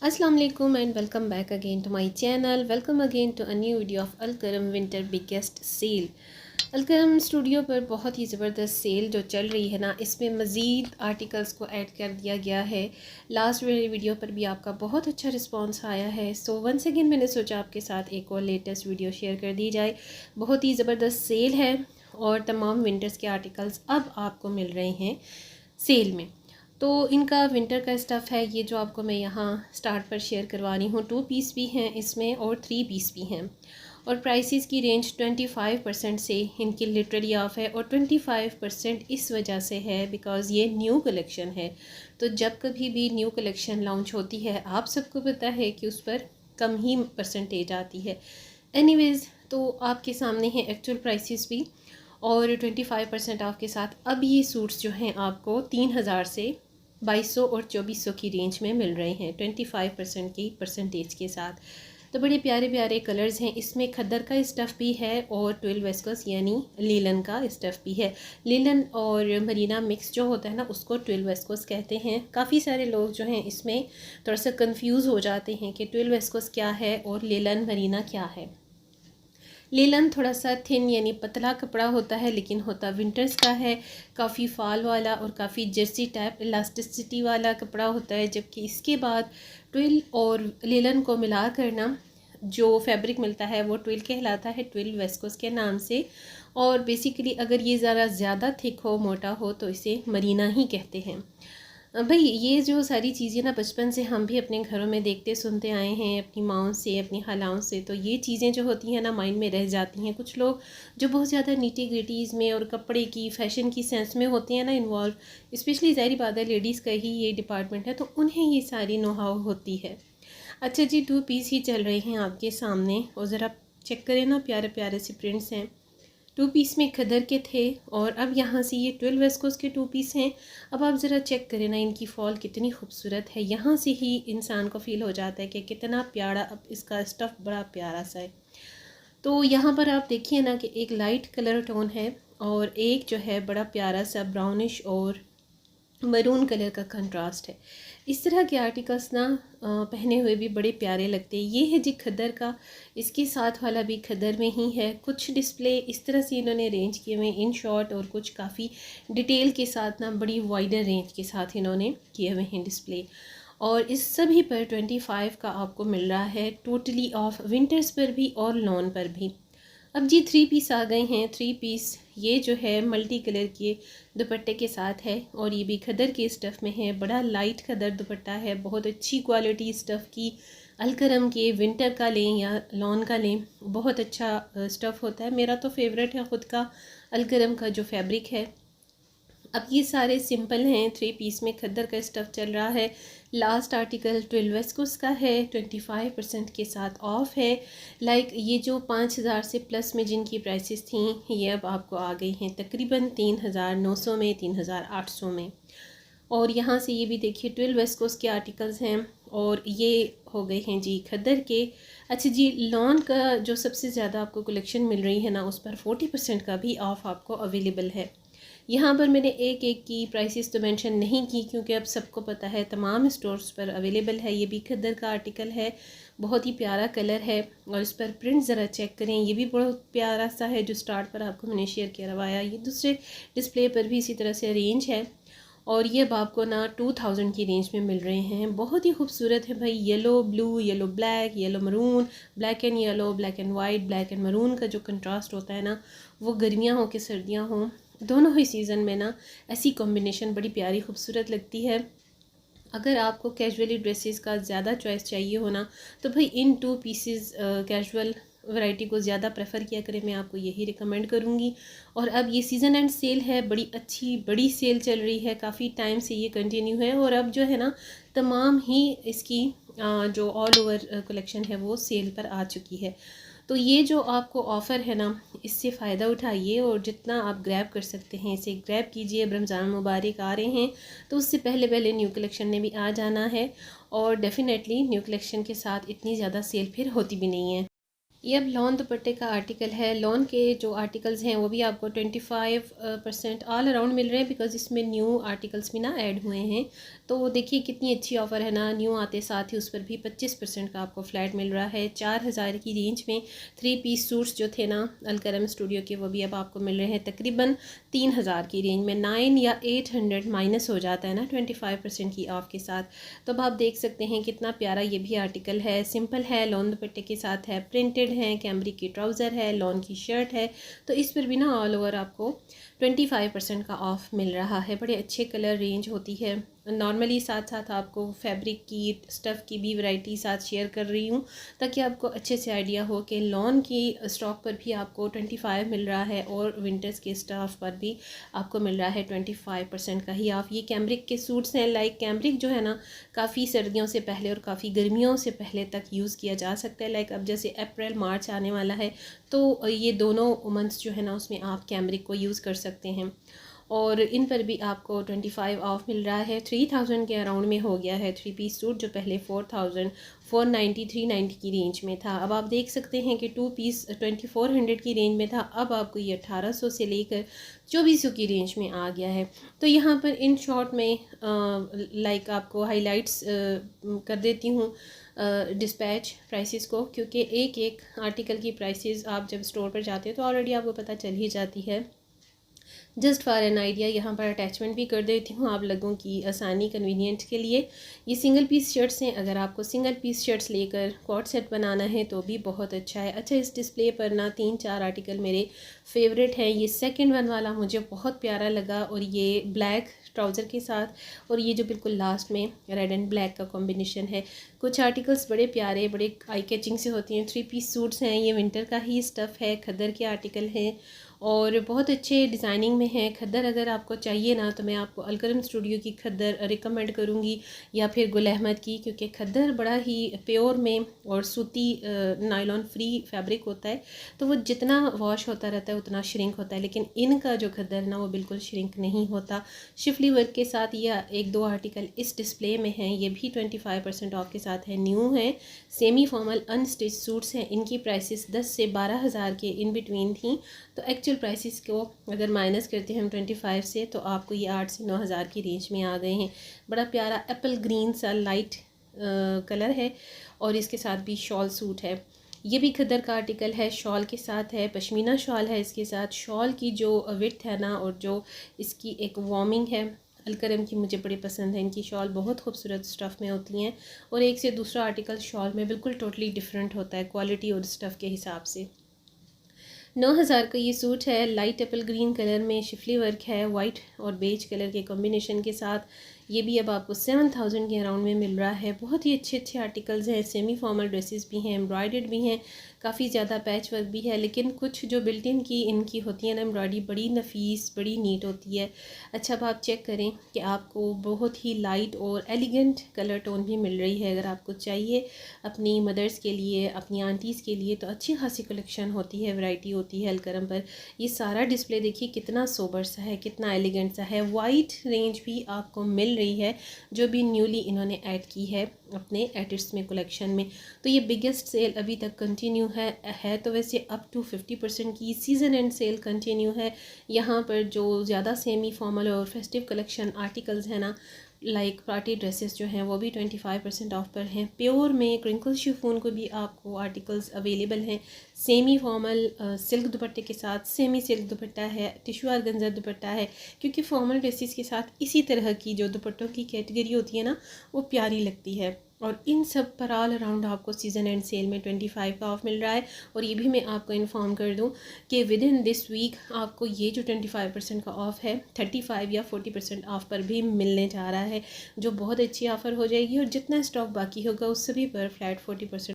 अस्सलाम वालेकुम and welcome back again to my channel. Welcome again to a new video of Alkaram winter biggest sale. Alkaram studio पर बहुत ही ज़बरदस्त cell जो चल रही है ना, इसमें मज़ीद आर्टिकल्स को ऐड कर दिया गया है। लास्ट वीडियो पर भी आपका बहुत अच्छा रिस्पांस आया है, सो वंस अगेन मैंने सोचा आपके साथ एक और लेटेस्ट वीडियो शेयर कर दी जाए। बहुत ही ज़बरदस्त सेल है और तमाम विंटर्स के आर्टिकल्स अब आपको मिल रहे हैं सेल में। तो इनका विंटर का स्टफ़ है ये जो आपको मैं यहाँ स्टार्ट पर शेयर करवा रही हूँ। 2 पीस भी हैं इसमें और 3 पीस भी हैं और प्राइसेस की रेंज 25% से इनकी लिटरली ऑफ है। और 25% इस वजह से है बिकॉज़ ये न्यू कलेक्शन है। तो जब कभी भी न्यू कलेक्शन लॉन्च होती है आप सबको पता है कि उस पर कम ही परसेंटेज आती है। एनीवेज़, तो आपके सामने है एक्चुअल प्राइसेस भी और 25% ऑफ के साथ अब ये सूट्स जो हैं आपको 3000 से 2200 और 2400 की रेंज में मिल रहे हैं 25% की परसेंटेज के साथ। तो बड़े प्यारे प्यारे कलर्स हैं इसमें। खद्दर का स्टफ़ भी है और 12 वेस्कस यानी लीलन का स्टफ़ भी है। लीलन और मरीना मिक्स जो होता है ना, उसको 12 वेस्कस कहते हैं। काफ़ी सारे लोग जो हैं इसमें थोड़ा सा कंफ्यूज हो जाते हैं कि 12 वेस्कस क्या है और लीलन मरीना क्या है। लीलन थोड़ा सा थिन यानी पतला कपड़ा होता है, लेकिन होता विंटर्स का है। काफ़ी फाल वाला और काफ़ी जर्सी टाइप इलास्टिसिटी वाला कपड़ा होता है। जबकि इसके बाद ट्विल और लीलन को मिला कर ना जो फैब्रिक मिलता है वो ट्विल कहलाता है, ट्विल वेस्कोस के नाम से। और बेसिकली अगर ये ज़्यादा थिक हो, मोटा हो, तो इसे मरीना ही कहते हैं। भाई ये जो सारी चीज़ें ना बचपन से हम भी अपने घरों में देखते सुनते आए हैं अपनी माँओं से, अपनी खालाओं से। तो ये चीज़ें जो होती हैं ना माइंड में रह जाती हैं। कुछ लोग जो बहुत ज़्यादा नीटी ग्रिटीज़ में और कपड़े की फैशन की सेंस में होती हैं ना इन्वॉल्व, स्पेशली ज़ाहिर बात है लेडीज़ का ही ये डिपार्टमेंट है, तो उन्हें ये सारी नो हाउ होती है। अच्छा जी, 2 पीस ही चल रहे हैं आपके सामने और ज़रा चेक करें ना, प्यारे प्यारे से प्रिंट्स हैं। 2 पीस में खदर के थे और अब यहाँ से ये 12 वेस्कोस के 2 पीस हैं। अब आप ज़रा चेक करें ना, इनकी फॉल कितनी खूबसूरत है। यहाँ से ही इंसान को फ़ील हो जाता है कि कितना प्यारा, अब इसका स्टफ़ बड़ा प्यारा सा है। तो यहाँ पर आप देखिए ना कि एक लाइट कलर टोन है और एक जो है बड़ा प्यारा सा ब्राउनिश और मरून कलर का कंट्रास्ट है। इस तरह के आर्टिकल्स ना पहने हुए भी बड़े प्यारे लगते हैं। ये है जी खद्दर का, इसके साथ वाला भी खद्दर में ही है। कुछ डिस्प्ले इस तरह से इन्होंने अरेंज किए हुए इन शॉर्ट और कुछ काफ़ी डिटेल के साथ ना बड़ी वाइडर रेंज के साथ इन्होंने किए हुए हैं डिस्प्ले। और इस सभी पर 25 का आपको मिल रहा है टोटली ऑफ, विंटर्स पर भी और लॉन पर भी। अब जी 3 पीस आ गए हैं। 3 पीस ये जो है मल्टी कलर के दुपट्टे के साथ है और ये भी खदर के स्टफ़ में है। बड़ा लाइट खदर दुपट्टा है, बहुत अच्छी क्वालिटी स्टफ़ की। अलकरम के विंटर का लें या लॉन का लें, बहुत अच्छा स्टफ़ होता है। मेरा तो फेवरेट है ख़ुद का अलकरम का जो फैब्रिक है। अब ये सारे सिंपल हैं। 3 पीस में खद्दर का स्टफ़ चल रहा है। लास्ट आर्टिकल 12 वेस्कोस का है, 25% के साथ ऑफ है। ये जो 5000 से प्लस में जिनकी प्राइसेस थी, ये अब आपको आ गई हैं तकरीबन 3900 में, 3800 में। और यहाँ से ये भी देखिए 12 वेस्कोस के आर्टिकल्स हैं और ये हो गए हैं जी खद्दर के। अच्छा जी, लॉन का जो सबसे ज़्यादा आपको कलेक्शन मिल रही है ना, उस पर 40% का भी ऑफ़ आपको अवेलेबल है। यहाँ पर मैंने एक एक की प्राइसेस तो मेंशन नहीं की क्योंकि अब सबको पता है तमाम स्टोर्स पर अवेलेबल है। ये भी खद्दर का आर्टिकल है, बहुत ही प्यारा कलर है और इस पर प्रिंट ज़रा चेक करें। ये भी बहुत प्यारा सा है जो स्टार्ट पर आपको मैंने शेयर करवाया। ये दूसरे डिस्प्ले पर भी इसी तरह से अरेंज है और ये अब आपको ना 2000 की रेंज में मिल रहे हैं। बहुत ही खूबसूरत है भाई। Yellow blue, yellow black, yellow maroon, black and yellow, black and white, black and maroon का जो कंट्रास्ट होता है ना, वो गर्मियाँ हो कि सर्दियाँ हों, दोनों ही सीज़न में ना ऐसी कॉम्बिनेशन बड़ी प्यारी खूबसूरत लगती है। अगर आपको कैजुअली ड्रेसेस का ज़्यादा चॉइस चाहिए हो ना, तो भाई इन 2 पीसेस कैजुअल वैरायटी को ज़्यादा प्रेफर किया करें, मैं आपको यही रिकमेंड करूँगी। और अब ये सीज़न एंड सेल है, बड़ी अच्छी बड़ी सेल चल रही है, काफ़ी टाइम से ये कंटिन्यू है और अब जो है ना तमाम ही इसकी जो ऑल ओवर कलेक्शन है वो सेल पर आ चुकी है। तो ये जो आपको ऑफ़र है ना, इससे फ़ायदा उठाइए और जितना आप ग्रैब कर सकते हैं इसे ग्रैब कीजिए। अब रमज़ान मुबारक आ रहे हैं तो उससे पहले पहले न्यू कलेक्शन ने भी आ जाना है और डेफ़िनेटली न्यू कलेक्शन के साथ इतनी ज़्यादा सेल फिर होती भी नहीं है। ये अब लॉन दुपट्टे का आर्टिकल है। लॉन के जो आर्टिकल्स हैं वो भी आपको 25% ऑल अराउंड मिल रहे हैं, बिकॉज़ इसमें न्यू आर्टिकल्स भी ना ऐड हुए हैं। तो देखिए कितनी अच्छी ऑफ़र है ना, न्यू आते साथ ही उस पर भी 25% का आपको फ्लैट मिल रहा है। 4000 की रेंज में 3 पीस सूट्स जो थे ना अलकरम स्टूडियो के, वो भी अब आपको मिल रहे हैं तकरीबन 3000 की रेंज में। 9 या 800 माइनस हो जाता है ना 25% की ऑफ़ के साथ। तो अब आप देख सकते हैं कितना प्यारा ये भी आर्टिकल है। सिंपल है, लॉन दुपट्टे के साथ है, प्रिंटेड है, कैमरिक की ट्राउज़र है, लॉन की शर्ट है। तो इस पर भी ना ऑल ओवर आपको 25% का ऑफ़ मिल रहा है। बड़े अच्छे कलर रेंज होती है। नॉर्मली साथ साथ आपको फैब्रिक की, स्टफ़ की भी वैरायटी साथ शेयर कर रही हूँ, ताकि आपको अच्छे से आइडिया हो कि लॉन की स्टॉक पर भी आपको 25 मिल रहा है और विंटर्स के स्टफ़ पर भी आपको मिल रहा है 25% का ही ऑफ़। ये कैमरिक के सूट्स हैं। लाइक कैमरिक जो है ना, काफ़ी सर्दियों से पहले और काफ़ी गर्मियों से पहले तक यूज़ किया जा सकता है। लाइक अब जैसे अप्रैल मार्च आने वाला है, तो ये दोनों मंथ्स जो है ना उसमें आप कैमरिक को यूज़ कर सकते हैं। और इन पर भी आपको 25 ऑफ मिल रहा है। 3000 के अराउंड में हो गया है 3 पीस सूट, जो पहले 4,490 390 की रेंज में था। अब आप देख सकते हैं कि 2 पीस 2400 की रेंज में था, अब आपको ये 1800 से लेकर 2400 की रेंज में आ गया है। तो यहाँ पर इन शॉर्ट में लाइक आपको हाइलाइट्स कर देती हूँ डिस्पैच प्राइसेस को, क्योंकि एक एक आर्टिकल की प्राइसेस आप जब स्टोर पर जाते हैं तो ऑलरेडी आपको पता चल ही जाती है। जस्ट फॉर एन आइडिया यहाँ पर अटैचमेंट भी कर देती हूँ आप लोगों की आसानी कन्वीनियंट के लिए। ये सिंगल पीस शर्ट्स हैं, अगर आपको सिंगल पीस शर्ट्स लेकर कॉट सेट बनाना है तो भी बहुत अच्छा है। अच्छा, इस डिस्प्ले पर ना 3-4 आर्टिकल मेरे फेवरेट हैं। ये सेकंड वन वाला मुझे बहुत प्यारा लगा, और ये ब्लैक ट्राउज़र के साथ, और ये जो बिल्कुल लास्ट में रेड एंड ब्लैक का कॉम्बिनेशन है। कुछ आर्टिकल्स बड़े प्यारे, बड़े आई कैचिंग से होती हैं। 3 पीस सूट्स हैं, ये विंटर का ही स्टफ़ है, खद्दर के आर्टिकल हैं और बहुत अच्छे डिज़ाइनिंग में है। खद्दर अगर आपको चाहिए ना, तो मैं आपको अलकरम स्टूडियो की खद्दर रिकमेंड करूँगी, या फिर गुल अहमद की, क्योंकि खद्दर बड़ा ही प्योर में और सूती नायलॉन फ्री फैब्रिक होता है। तो वो जितना वॉश होता रहता है उतना श्रिंक होता है, लेकिन इनका जो खद्दर ना वो बिल्कुल श्रिंक नहीं होता। शिफली वर्क के साथ ये 1-2 आर्टिकल इस डिस्प्ले में हैं, ये भी 25% ऑफ के साथ है, न्यू है। सेमी फॉर्मल अनस्टिच सूट्स हैं, इनकी प्राइसेस 10 से 12,000 के इन बिटवीन थी। तो एक्चुअल प्राइसेस को अगर माइनस करते हैं हम 25 से, तो आपको ये 8 से 9,000 की रेंज में आ गए हैं। बड़ा प्यारा एप्पल ग्रीन सा लाइट कलर है, और इसके साथ भी शॉल सूट है। ये भी खद्दर का आर्टिकल है, शॉल के साथ है, पश्मीना शॉल है इसके साथ। शॉल की जो विड्थ है ना, और जो इसकी एक वॉर्मिंग है, अलकरम की मुझे बड़ी पसंद है। इनकी शॉल बहुत खूबसूरत स्टफ़ में होती हैं, और एक से दूसरा आर्टिकल शॉल में बिल्कुल टोटली डिफरेंट होता है क्वालिटी और स्टफ़ के हिसाब से। 9,000 का ये सूट है, लाइट एप्पल ग्रीन कलर में शिफली वर्क है, वाइट और बेज कलर के कॉम्बिनेशन के साथ। ये भी अब आपको 7,000 के अराउंड में मिल रहा है। बहुत ही अच्छे अच्छे आर्टिकल्स हैं, सेमी फॉर्मल ड्रेसेस भी हैं, एम्ब्रॉयडर्ड भी हैं, काफ़ी ज़्यादा पैच वर्क भी है, लेकिन कुछ जो बिल्ट इन की इनकी होती है ना एम्ब्रॉयडरी, बड़ी नफीस, बड़ी नीट होती है। अच्छा, अब आप चेक करें कि आपको बहुत ही लाइट और एलिगेंट कलर टोन भी मिल रही है। अगर आपको चाहिए अपनी मदर्स के लिए, अपनी आंटीज़ के लिए, तो अच्छी खासी कलेक्शन होती है, वैरायटी होती है अलकरम पर। ये सारा डिस्प्ले देखिए कितना सोबर सा है, कितना एलिगेंट सा है। वाइट रेंज भी आपको मिल रही है, जो भी न्यूली इन्होंने ऐड की है अपने एटिट्स में कलेक्शन में। तो ये बिगेस्ट सेल अभी तक कंटिन्यू है तो वैसे अप टू 50% की सीज़न एंड सेल कंटिन्यू है। यहाँ पर जो ज़्यादा सेमी फॉर्मल और फेस्टिव कलेक्शन आर्टिकल्स हैं ना, लाइक पार्टी ड्रेसेस जो हैं वो भी 25% ऑफ पर हैं। प्योर में क्रिंकल शिफॉन को भी आपको आर्टिकल्स अवेलेबल हैं। सेमी फॉर्मल सिल्क दुपट्टे के साथ सेमी सिल्क दुपट्टा है, टिशू ऑर्गेन्जा दुपट्टा है, क्योंकि फॉर्मल ड्रेसेस के साथ इसी तरह की जो दुपट्टों की कैटेगरी होती है ना, वो प्यारी लगती है। और इन सब पर ऑल अराउंड आपको सीज़न एंड सेल में 25 का ऑफ मिल रहा है। और ये भी मैं आपको इन्फॉर्म कर दूं कि विद इन दिस वीक आपको ये जो 25% का ऑफ़ है 35 या 40% ऑफ़ पर भी मिलने जा रहा है, जो बहुत अच्छी ऑफ़र हो जाएगी। और जितना स्टॉक बाकी होगा उस सभी पर फ्लैट 40%